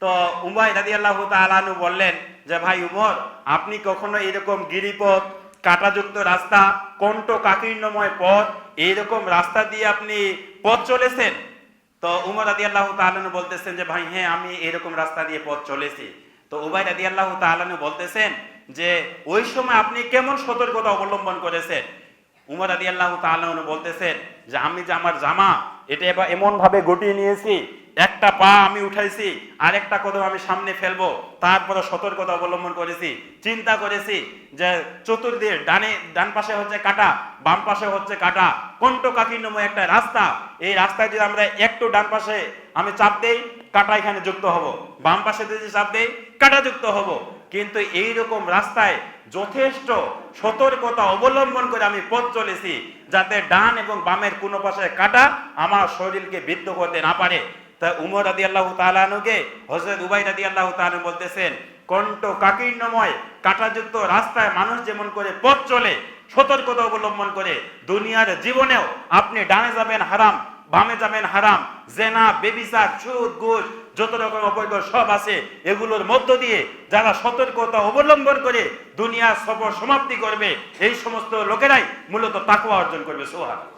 তো উমার রাদিয়াল্লাহু তাআলা আনহু বললেন যে ভাই উমর, আপনি কখনো এরকম গিরিপথ, কাঁটাযুক্ত রাস্তা, কণ্ঠ কাকীর্ণময় পথ, এইরকম রাস্তা দিয়ে আপনি পথ চলেছেন? তো উমর রাদিয়াল্লাহু তাআলা আনহু বলতেছেন যে ভাই হ্যাঁ, আমি এরকম রাস্তা দিয়ে পথ চলেছি। তো উবাই রাদিয়াল্লাহু তাআলা আনহু বলতেছেন যে ওই সময় আপনি কেমন সতর্কতা অবলম্বন করেছেন? উমর রাদিয়াল্লাহু তাআলা আনহু বলতেছেন যে আমি যে আমার জামা এটা এবার এমন ভাবে গুটিয়ে নিয়েছি, একটা পা আমি উঠাইছি আর একটা কদম আমি সামনে ফেলবো, তারপরে সতর্কতা অবলম্বন করেছি, চিন্তা করেছি যে চতুর্দিকে ডান পাশে হচ্ছে কাটা, বাম পাশে হচ্ছে কাটা, কণ্ঠকাকীর্ণময় একটা রাস্তা, এই রাস্তায় যদি আমরা একটু ডান পাশে আমি চাপ দেই, কাটা এখানে যুক্ত হব, বাম পাশে যদি চাপ দেই, কাটা যুক্ত হব। কিন্তু এই রকম রাস্তায় যথেষ্ট সতর্কতা অবলম্বন করে আমি পথ চলেছি, যাতে ডান এবং বামের কোনো পাশে কাটা আমার শরীরকে বিদ্ধ করতে না পারে। তা উমর রাদিয়াল্লাহু তাআলা আনহুকে হযরত উবাই রাদিয়াল্লাহু তাআলা আনহু বলতেছেন, কণ্ঠ কাকীর্ণময় কাঁটাযুক্ত রাস্তায় মানুষ যেমন করে পথ চলে, সতর্কতা অবলম্বন করে, দুনিয়ার জীবনেও আপনি ডানে যাবেন হারাম, বামে যাবেন হারাম, জেনা, বেবিচার, সুদ, ঘুষ, যত রকম অবৈধ সব আছে, এগুলোর মধ্য দিয়ে যারা সতর্কতা অবলম্বন করে দুনিয়ার সফর সমাপ্তি করবে, এই সমস্ত লোকেরাই মূলত তাকওয়া অর্জন করবে। সুবহানাল্লাহ।